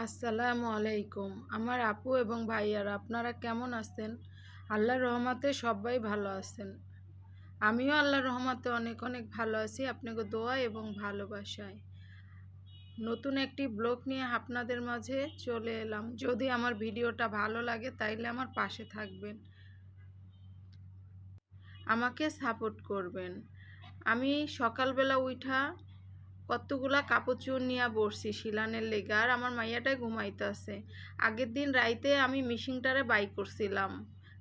আসসালামু আলাইকুম। আমার আপু এবং ভাইয়ারা আপনারা কেমন আছেন? আল্লাহর রহমতে সবাই ভালো আছেন। আমিও আল্লাহর রহমতে অনেক অনেক ভালো আছি আপনাকে দোয়া এবং ভালোবাসায়। নতুন একটি ব্লগ নিয়ে আপনাদের মাঝে চলে এলাম। যদি আমার ভিডিওটা ভালো লাগে তাইলে আমার পাশে থাকবেন, আমাকে সাপোর্ট করবেন। আমি সকালবেলা উঠা কতগুলা কাপড় চোপড় নিয়ে বসছি শিলানের লেগে, আর আমার মাইয়াটাই ঘুমাইতেছে। আগের দিন রাইতে আমি মিশিংটারে বাই করছিলাম,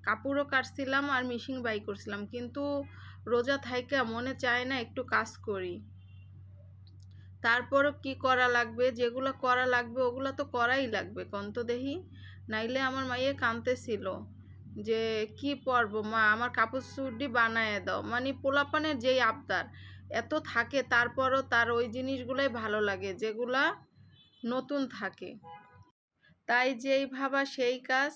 কাপড়ও কাটছিলাম আর মিশিং বাই করছিলাম, কিন্তু রোজা থাইকা মনে চায় না একটু কাজ করি। তারপরও কি করা লাগবে, যেগুলো করা লাগবে ওগুলো তো করাই লাগবে, কন্ত দেহি। নাইলে আমার মাইয়ে কাঁদতেছিল যে কি পরবো মা, আমার কাপড় চুড়ি বানায় দাও। মানে পোলাপানের যেই আবদার এত থাকে, তারপরও তার ওই জিনিসগুলোই ভালো লাগে যেগুলা নতুন থাকে। তাই যেই ভাবা সেই কাজ।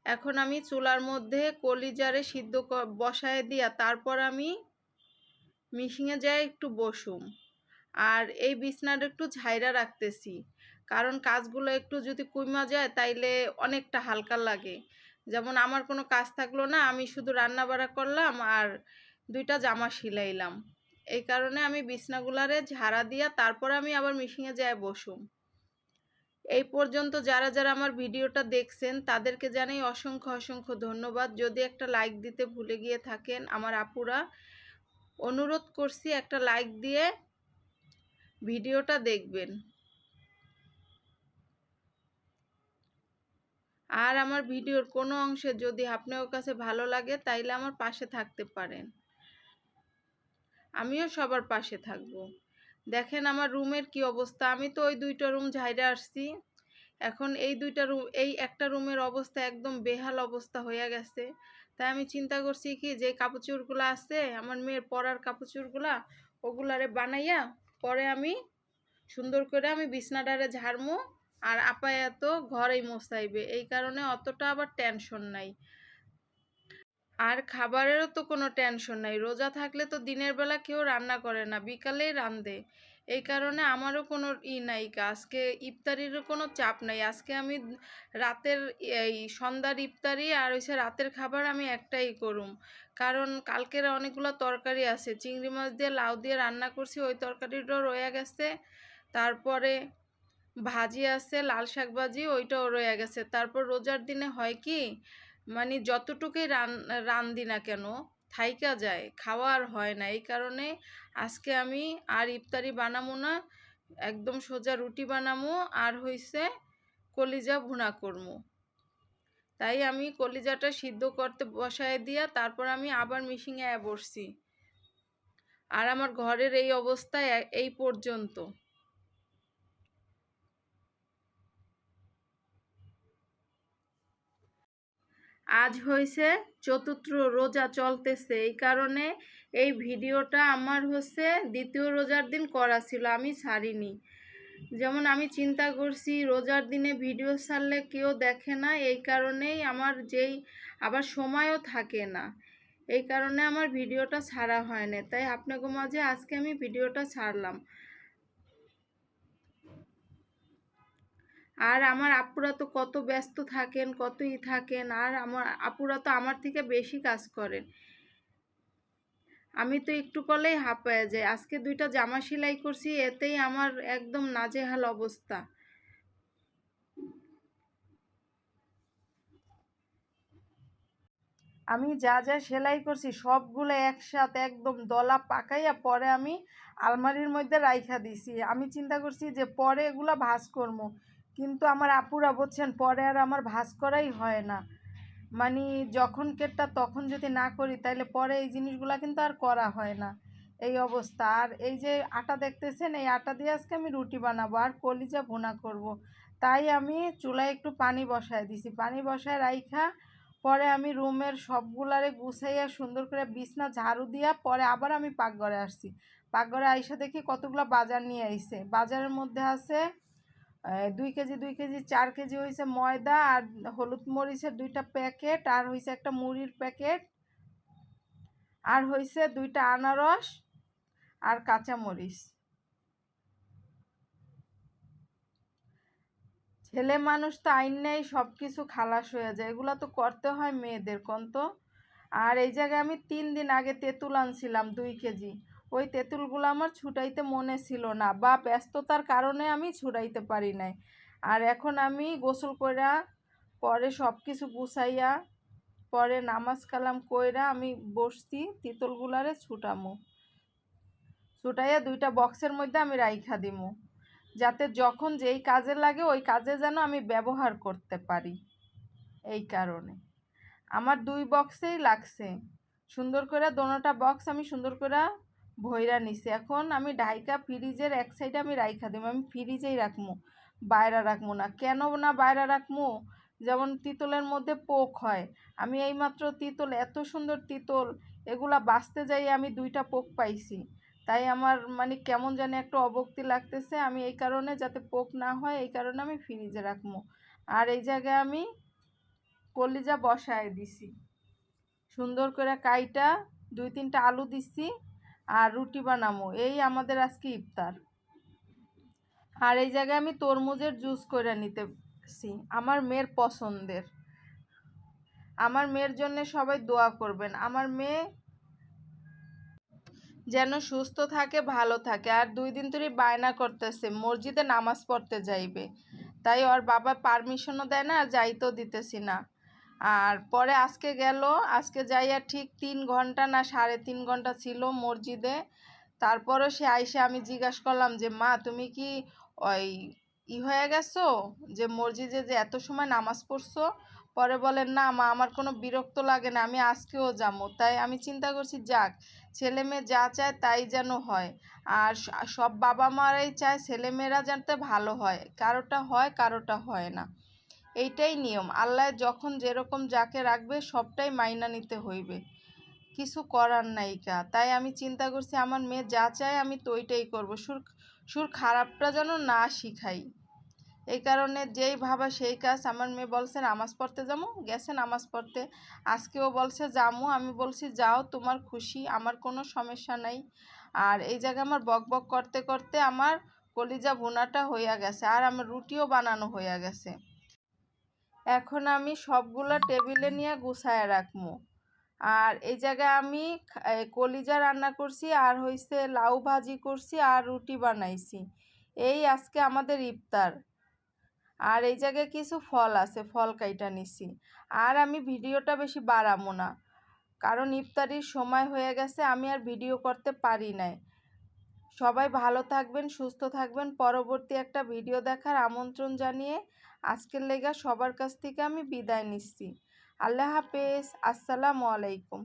এখন আমি চুলার মধ্যে কলিজারে সিদ্ধ বসায় দিয়া তারপর আমি মিশিংয়ে যাই একটু বসুম। আর এই বিছনাটা একটু ঝাইরা রাখতেছি, কারণ কাজগুলো একটু যদি কইমা যায় তাইলে অনেকটা হালকা লাগে। যেমন আমার কোনো কাজ থাকলো না, আমি শুধু রান্না বাড়া করলাম আর দুইটা জামা সিলাইলাম। এই কারণে আমি বিছনাগুলারে ঝাড়া দিয়া তারপর আমি আবার মিশিংয়ে যায় বসুম। এই পর্যন্ত যারা যারা আমার ভিডিওটা দেখছেন তাদেরকে জানাই অসংখ্য অসংখ্য ধন্যবাদ। যদি একটা লাইক দিতে ভুলে গিয়ে থাকেন আমার আপুরা, অনুরোধ করছি একটা লাইক দিয়ে ভিডিওটা দেখবেন। আর আমার ভিডিওর কোনো অংশে যদি আপনার কাছে ভালো লাগে তাইলে আমার পাশে থাকতে পারেন, আমিও সবার পাশে থাকব। দেখেন আমার রুমের কি অবস্থা, আমি তো ওই দুইটা রুম ঝাইরে আসছি। এখন এই দুইটা রুম, এই একটা রুমের অবস্থা একদম বেহাল অবস্থা হয়ে গেছে। তাই আমি চিন্তা করছি কি, যে কাপড় চোপড়গুলো আছে আমার মেয়ের পরার কাপড় চোপড়গুলা, ওগুলারে বানাইয়া পরে আমি সুন্দর করে আমি বিছনাটারে ঝাড়মু। আর আপায়া তো ঘরেই মোছাইবে, এই কারণে অতটা আবার টেনশন নাই। আর খাবারেরও তো কোনো টেনশন নাই, রোজা থাকলে তো দিনের বেলা কেউ রান্না করে না, বিকালেই রান্ধে। এই কারণে আমারও কোনো নাই, আজকে ইফতারিরও কোনো চাপ নাই। আজকে আমি রাতের এই সন্ধ্যার ইফতারি আর হচ্ছে রাতের খাবার আমি একটাই করুম, কারণ কালকের অনেকগুলো তরকারি আছে, চিংড়ি মাছ দিয়ে লাউ দিয়ে রান্না করছি, ওই তরকারিটাও রয়ে গেছে। তারপরে ভাজি আছে, লাল শাক ভাজি, ওইটাও রয়ে গেছে। তারপর রোজার দিনে হয় কি, মানে যতটুকুই রান্ধি না কেন থাইকা যায়, খাওয়া আর হয় না। এই কারণে আজকে আমি আর ইফতারি বানামো না, একদম সোজা রুটি বানামো আর হইছে কলিজা ভুনা করমু। তাই আমি কলিজাটা সিদ্ধ করতে বসায় দিয়া তারপর আমি আবার মিশিংয়ে বসছি। আর আমার ঘরের এই অবস্থায় এই পর্যন্ত। আজ হয়েছে চতুর্থ রোজা চলতেছে, এই কারণে এই ভিডিওটা আমার হচ্ছে দ্বিতীয় রোজার দিন করা ছিল, আমি ছাড়িনি। যেমন আমি চিন্তা করছি রোজার দিনে ভিডিও ছাড়লে কেউ দেখে না, এই কারণেই আমার যেই আবার সময়ও থাকে না, এই কারণে আমার ভিডিওটা ছাড়া হয় না। তাই আপনাকে মাঝে আজকে আমি ভিডিওটা ছাড়লাম। আর আমার আপুরা তো কত ব্যস্ত থাকেন, কতই থাকেন, আর আমার আপুরা তো আমার থেকে বেশি কাজ করেন। আমি তো একটু করলেই হাঁপায়া যাই। আজকে দুইটা জামা সেলাই করছি, এতেই আমার একদম নাজেহাল অবস্থা। আমি যা যা সেলাই করছি সবগুলো একসাথে একদম দলা পাকাইয়া পরে আমি আলমারির মধ্যে রাইখা দিছি। আমি চিন্তা করছি যে পরে এগুলো ভাঁজ করবো, কিন্তু আমার আপুরা বলছেন পরে আর আমার ভাঁজ করাই হয় না। মানে যখন কেটটা তখন যদি না করি তাহলে পরে এই জিনিসগুলো কিন্তু আর করা হয় না, এই অবস্থা। আর এই যে আটা দেখতেছেন, এই আটা দিয়ে আজকে আমি রুটি বানাবো আর কলিজা ভুনা করব। তাই আমি চুলায় একটু পানি বসায় দিছি, পানি বসায় রাইখা পরে আমি রুমের সবগুলারে গুছাইয়া সুন্দর করে বিছনা ঝাড়ু দিয়া পরে আবার আমি পাকঘরে আসছি। পাকঘরে আইসা দেখি কতগুলো বাজার নিয়ে আইছে। বাজারের মধ্যে আছে 2 কেজি 2 কেজি 4 কেজি হয়েছে ময়দা, আর হলুদ মরিচের 2টা প্যাকেট, আর হয়েছে একটা মুড়ির প্যাকেট, আর হয়েছে 2টা আনারস আর কাঁচামরিচ। ছেলে মানুষ তো আইন নেই, সব কিছু খালাস হয়ে যায়, এগুলো তো করতে হয় মেয়েদের কোন তো। আর এই জায়গায় আমি 3 দিন আগে তেঁতুল আনছিলাম 2 কেজি, ওই তেঁতুলগুলো আমার ছুটাইতে মনে ছিল না বা ব্যস্ততার কারণে আমি ছুটাইতে পারি নাই। আর এখন আমি গোসল কইরা পরে সব কিছু গুছাইয়া পরে নামাজ কালাম কইরা আমি বসছি তিতলগুলারে ছুটামু, ছুটাইয়া 2টা বক্সের মধ্যে আমি রাইখা দিমু, যাতে যখন যেই কাজে লাগে ওই কাজে যেন আমি ব্যবহার করতে পারি। এই কারণে আমার 2 বক্সেই লাগছে, সুন্দর করে দোনোটা বক্স আমি সুন্দর করে ভইরা নিছি। এখন আমি ঢাইকা ফ্রিজের এক সাইডে আমি রাইখা দিব, আমি ফ্রিজেই রাখমু, বাইরে রাখমু না। কেন না বাইরে রাখমু? যেমন তিতলের মধ্যে পোক হয়, আমি এইমাত্র তিতল, এত সুন্দর তিতল, এগুলা বাঁচতে যাই আমি 2টা পোক পাইছি। তাই আমার মানে কেমন জানি একটা অবক্তি লাগতেছে, আমি এই কারণে যাতে পোক না হয় এই কারণে আমি ফ্রিজে রাখমু। আর এই জায়গায় আমি কলিজা বসায় দিছি, সুন্দর করে কাইটা 2-3টা আলু দিছি আর রুটি বানামো, এই আমাদের আজকে ইফতার। আর এই জায়গায় আমি তরমুজের জুস করে নিতেছি, আমার মেয়ের পছন্দের। আমার মেয়ের জন্য সবাই দোয়া করবেন, আমার মেয়ে যেন সুস্থ থাকে, ভালো থাকে। আর 2 দিন ধরে বায়না করতেছে মসজিদে নামাজ পড়তে যাইবে, তাই ওর বাবা পারমিশনও দেয় না আর যাইতেও দিতেছি না। আর পরে আজকে গেল, আজকে যাইয়া ঠিক 3 ঘন্টা না 3.5 ঘন্টা ছিল মসজিদে। তারপরও সে আইসে আমি জিজ্ঞাসা করলাম যে মা তুমি কি ওই হয়ে গেছো যে মসজিদে যে এত সময় নামাজ পড়ছো? পরে বলেন না মা আমার কোনো বিরক্ত লাগে না, আমি আজকেও যাবো। তাই আমি চিন্তা করছি যাক, ছেলে মেয়ে যা চায় তাই যেন হয়। আর সব বাবা মারাই চায় ছেলেমেয়েরা যাতে ভালো হয়, কারোটা হয় কারোটা হয় না, এইটাই নিয়ম। আল্লাহ যখন যেরকম যাকে রাখবে সবটাই মাইনা নিতে হইবে, কিছু করার নাই কা। তাই আমি চিন্তা করছি আমার মেয়ে যা চায় আমি তো ওইটাই করবো, সুর খারাপটা যেন না শিখাই। এই কারণে যেই ভাবা সেই কাজ। আমার মেয়ে বলছে নামাজ পড়তে যাবো, গেছে নামাজ পড়তে, আজকেও বলছে যামু, আমি বলছি যাও তোমার খুশি, আমার কোনো সমস্যা নাই। আর এই জায়গায় আমার বক বক করতে করতে আমার কলিজা ভুনাটা হইয়া গেছে আর আমার রুটিও বানানো হইয়া গেছে। এখন আমি সবগুলা টেবিলে নিয়ে গুছায় রাখবো। আর এই জায়গায় আমি কলিজা রান্না করছি আর হইছে লাউ ভাজি করছি আর রুটি বানাইছি, এই আজকে আমাদের ইফতার। আর এই জায়গায় কিছু ফল আছে, ফল কাইটা নিছি। আর আমি ভিডিওটা বেশি বাড়াবো না, কারণ ইফতারির সময় হয়ে গেছে, আমি আর ভিডিও করতে পারি নাই। সবাই ভালো থাকবেন, সুস্থ থাকবেন, পরবর্তী একটা ভিডিও দেখার আমন্ত্রণ জানিয়ে আজকের লেগা সবার কাছ থেকে আমি বিদায় নিচ্ছি। আল্লাহ হাফেজ, আসসালামু আলাইকুম।